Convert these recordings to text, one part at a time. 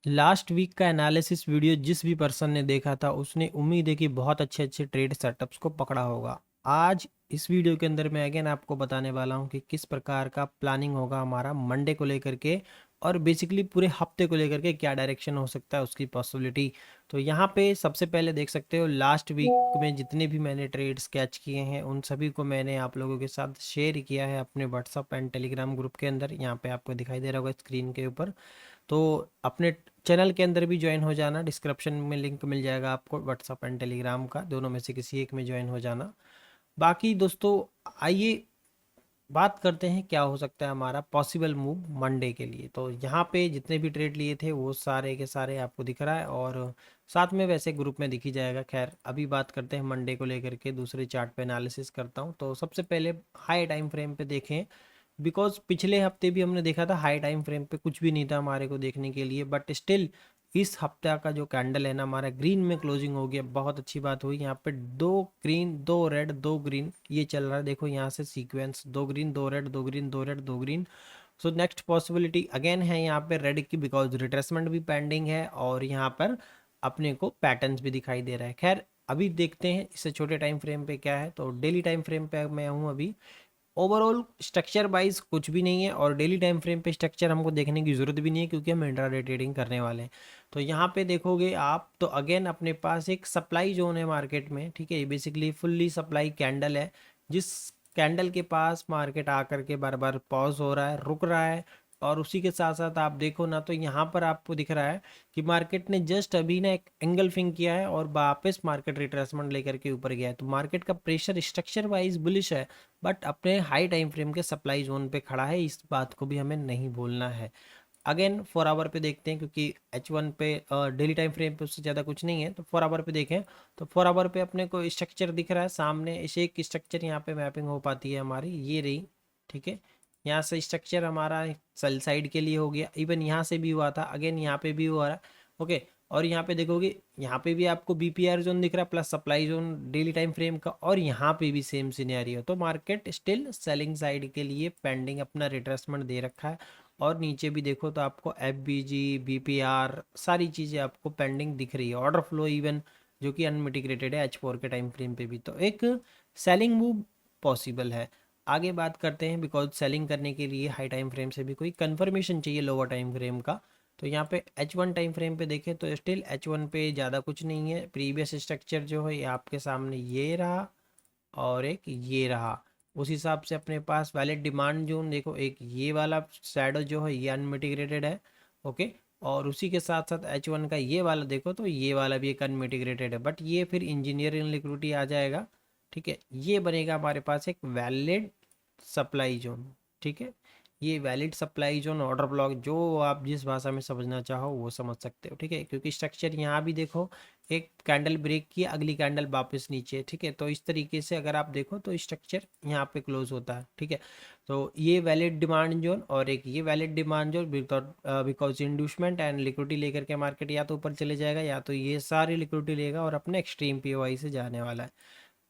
Last week का analysis video जिस भी पर्सन ने देखा था उसने उम्मीद है कि बहुत अच्छे अच्छे ट्रेड सेटअप्स को पकड़ा होगा। आज इस वीडियो के अंदर मैं अगेन आपको बताने वाला हूं कि किस प्रकार का प्लानिंग होगा हमारा मंडे को लेकर के, और बेसिकली पूरे हफ्ते को लेकर के क्या डायरेक्शन हो सकता है उसकी पॉसिबिलिटी। तो यहाँ पे सबसे पहले देख सकते हो लास्ट वीक में जितने भी मैंने ट्रेड्स कैच किए हैं उन सभी को मैंने आप लोगों के साथ शेयर किया है अपने व्हाट्सअप एंड टेलीग्राम ग्रुप के अंदर। यहाँ पे आपको दिखाई दे रहा होगा स्क्रीन के ऊपर। तो अपने चैनल के अंदर भी ज्वाइन हो जाना, डिस्क्रिप्शन में लिंक मिल जाएगा आपको व्हाट्सअप एंड टेलीग्राम का, दोनों में से किसी एक में ज्वाइन हो जाना। बाकी दोस्तों, आइए बात करते हैं क्या हो सकता है हमारा पॉसिबल मूव मंडे के लिए। तो यहाँ पे जितने भी ट्रेड लिए थे वो सारे के सारे आपको दिख रहा है, और साथ में वैसे ग्रुप में दिख ही जाएगा। खैर अभी बात करते हैं मंडे को लेकर के, दूसरे चार्ट पे एनालिसिस करता हूँ। तो सबसे पहले हाई टाइम फ्रेम पे देखें, बिकॉज पिछले हफ्ते भी हमने देखा था हाई टाइम फ्रेम पे कुछ भी नहीं था हमारे को देखने के लिए, बट स्टिल इस हफ्ते का जो कैंडल है ना हमारा ग्रीन में क्लोजिंग हो गया। बहुत अच्छी बात हुई यहाँ पे, दो ग्रीन दो रेड दो ग्रीन ये चल रहा है। देखो यहाँ से सीक्वेंस, दो ग्रीन दो रेड दो ग्रीन दो रेड दो green. So next possibility again है यहाँ पे रेड की, बिकॉज रिट्रेसमेंट भी पेंडिंग है और यहाँ पर अपने को पैटर्न्स भी दिखाई दे रहा है। खैर अभी देखते हैं इससे छोटे टाइम फ्रेम पे क्या है। तो डेली टाइम फ्रेम पे मैं हूँ अभी। ओवरऑल स्ट्रक्चर वाइज कुछ भी नहीं है, और डेली टाइम फ्रेम पे स्ट्रक्चर हमको देखने की ज़रूरत भी नहीं है क्योंकि हम इंट्राडे ट्रेडिंग करने वाले हैं। तो यहाँ पे देखोगे आप तो अगेन अपने पास एक सप्लाई जोन है मार्केट में, ठीक है। ये बेसिकली फुल्ली सप्लाई कैंडल है, जिस कैंडल के पास मार्केट आकर के बार बार पॉज हो रहा है, रुक रहा है। और उसी के साथ साथ आप देखो ना तो यहाँ पर आपको दिख रहा है कि मार्केट ने जस्ट अभी ना एक एंगल फिंग किया है और वापस मार्केट रिट्रेसमेंट लेकर के ऊपर गया है। तो मार्केट का प्रेशर स्ट्रक्चर वाइज बुलिश है, बट अपने हाई टाइम फ्रेम के सप्लाई जोन पे खड़ा है, इस बात को भी हमें नहीं भूलना है। अगेन 4 आवर पे देखते हैं, क्योंकि H1 पे डेली टाइम फ्रेम पे उससे ज़्यादा कुछ नहीं है। तो 4 आवर पे देखें तो 4 आवर पे अपने को स्ट्रक्चर दिख रहा है सामने। इसे एक स्ट्रक्चर यहाँ पे मैपिंग हो पाती है हमारी, ये रही, ठीक है। यहाँ से स्ट्रक्चर हमारा सेल साइड के लिए हो गया, इवन यहाँ से भी हुआ था, अगेन यहाँ पे भी हुआ रहा है, ओके। और यहाँ पे देखोगे यहाँ पे भी आपको BPR जोन दिख रहा है plus supply zone daily time frame का, और यहाँ पे भी सेम सिनेरियो। तो मार्केट स्टिल सेलिंग साइड के लिए पेंडिंग अपना रिट्रेसमेंट दे रखा है। और नीचे भी देखो तो आपको FBG BPR सारी चीज़ें आपको पेंडिंग दिख रही है, ऑर्डर फ्लो इवन जो कि अनमिटिगेटेड है H4 के टाइम फ्रेम पे भी। तो एक सेलिंग मूव पॉसिबल है। आगे बात करते हैं, बिकॉज सेलिंग करने के लिए हाई टाइम फ्रेम से भी कोई कंफर्मेशन चाहिए लोअर टाइम फ्रेम का। तो यहाँ पे H1 टाइम फ्रेम पे देखें तो स्टिल H1 पे ज़्यादा कुछ नहीं है। प्रीवियस स्ट्रक्चर जो है ये आपके सामने ये रहा और एक ये रहा। उस हिसाब से अपने पास वैलिड डिमांड जोन देखो, एक ये वाला शैडो जो है ये अनमिटिगेटेड है, ओके। और उसी के साथ साथ H1 का ये वाला देखो तो ये वाला भी एक अनमिटिगेटेड है, बट ये फिर इंजीनियर इन लिक्विडिटी आ जाएगा, ठीक है। ये बनेगा हमारे पास एक वैलिड सप्लाई जोन, ठीक है। ये valid supply zone order block जो आप जिस भाषा में समझना चाहो वो समझ सकते हो, ठीक है। क्योंकि स्ट्रक्चर यहाँ भी देखो, एक कैंडल ब्रेक किया, अगली कैंडल वापस नीचे, ठीक है। तो इस तरीके से अगर आप देखो तो स्ट्रक्चर यहाँ पे क्लोज होता है, ठीक है। तो ये वैलिड डिमांड जोन और एक ये valid demand zone, because inducement and liquidity लेकर के मार्केट या तो ऊपर चले जाएगा या तो ये सारी लिक्विडिटी लेगा और अपने एक्सट्रीम POI से जाने वाला है।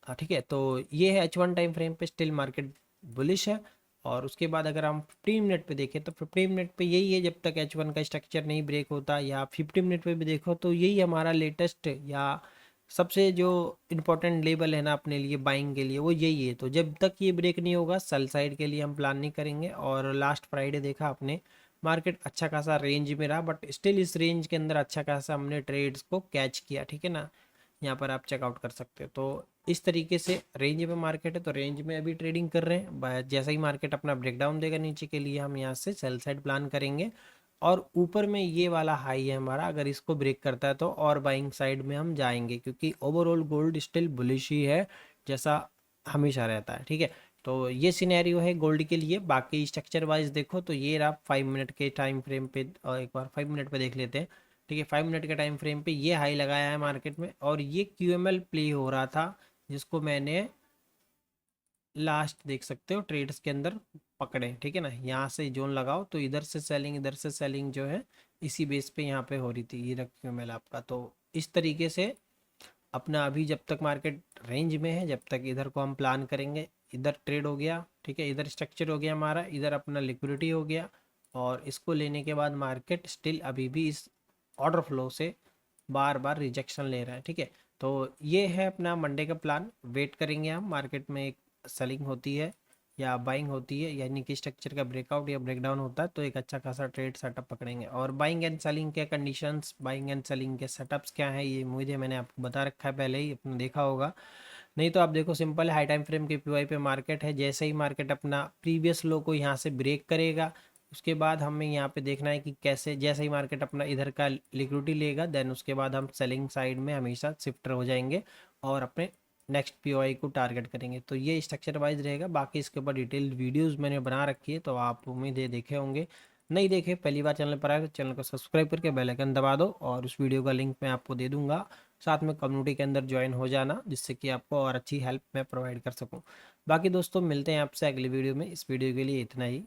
हाँ ठीक है। तो ये है H1 टाइम फ्रेम पे स्टिल मार्केट बुलिश है। और उसके बाद अगर हम 15 मिनट पे देखें तो 15 मिनट पे यही है, जब तक H1 का स्ट्रक्चर नहीं ब्रेक होता, या 50 मिनट पे भी देखो तो यही हमारा लेटेस्ट या सबसे जो इम्पोर्टेंट लेवल है ना अपने लिए बाइंग के लिए, वो यही है। तो जब तक ये ब्रेक नहीं होगा सेल साइड के लिए हम प्लान नहीं करेंगे। और लास्ट फ्राइडे देखा आपने मार्केट अच्छा खासा रेंज में रहा, बट स्टिल इस रेंज के अंदर अच्छा खासा हमने ट्रेड्स को कैच किया, ठीक है ना। यहाँ पर आप चेकआउट कर सकते हो। तो इस तरीके से रेंज में मार्केट है, तो रेंज में अभी ट्रेडिंग कर रहे हैं। जैसा ही मार्केट अपना ब्रेकडाउन देगा नीचे के लिए हम यहाँ से सेल साइड प्लान करेंगे। और ऊपर में ये वाला हाई है हमारा, अगर इसको ब्रेक करता है तो और बाइंग साइड में हम जाएंगे, क्योंकि ओवरऑल गोल्ड स्टिल बुलिश ही है जैसा हमेशा रहता है, ठीक है। तो ये सिनेरियो है गोल्ड के लिए। बाकी स्ट्रक्चर वाइज देखो तो ये रहा 5 मिनट के टाइम फ्रेम पे, एक बार 5 मिनट पे देख लेते हैं, ठीक है। 5 मिनट के टाइम फ्रेम पे ये हाई लगाया है मार्केट में, और ये QML प्ले हो रहा था जिसको मैंने लास्ट देख सकते हो ट्रेड्स के अंदर पकड़े, ठीक है ना। यहाँ से जोन लगाओ तो इधर से सेलिंग जो है इसी बेस पे यहाँ पे हो रही थी, ये रख QML आपका। तो इस तरीके से अपना अभी जब तक मार्केट रेंज में है जब तक इधर को हम प्लान करेंगे। इधर ट्रेड हो गया, ठीक है, इधर स्ट्रक्चर हो गया हमारा, इधर अपना लिक्विडिटी हो गया। और इसको लेने के बाद मार्केट स्टिल अभी भी इस ऑर्डर फ्लो से बार बार रिजेक्शन ले रहा है। ठीक है, तो ये है अपना मंडे का प्लान। वेट करेंगे हम, मार्केट में एक सेलिंग होती है या बाइंग होती है, यानी कि स्ट्रक्चर का ब्रेकआउट या ब्रेकडाउन होता है, तो एक अच्छा खासा ट्रेड सेटअप पकड़ेंगे। और बाइंग एंड सेलिंग के कंडीशंस, बाइंग एंड सेलिंग के सेटअप्स क्या है, ये मुझे मैंने आपको बता रखा है पहले ही, अपने देखा होगा। नहीं तो आप देखो, सिंपल है, हाई टाइम फ्रेम के पीवाई पे मार्केट है। जैसे ही मार्केट अपना प्रीवियस लो को यहाँ से ब्रेक करेगा, उसके बाद हमें यहाँ पे देखना है कि कैसे, जैसे ही मार्केट अपना इधर का लिक्विडिटी लेगा, देन उसके बाद हम सेलिंग साइड में हमेशा शिफ्टर हो जाएंगे और अपने नेक्स्ट पीओआई को टारगेट करेंगे। तो ये स्ट्रक्चर वाइज रहेगा। बाकी इसके ऊपर डिटेल्ड वीडियोस मैंने बना रखी है, तो आप उम्मीद है देखे होंगे। नहीं देखे, पहली बार चैनल पर आए तो चैनल को सब्सक्राइब करके बेल आइकन दबा दो, और उस वीडियो का लिंक मैं आपको दे दूंगा। साथ में कम्युनिटी के अंदर ज्वाइन हो जाना, जिससे कि आपको और अच्छी हेल्प मैं प्रोवाइड कर सकूं। बाकी दोस्तों, मिलते हैं आपसे अगली वीडियो में। इस वीडियो के लिए इतना ही।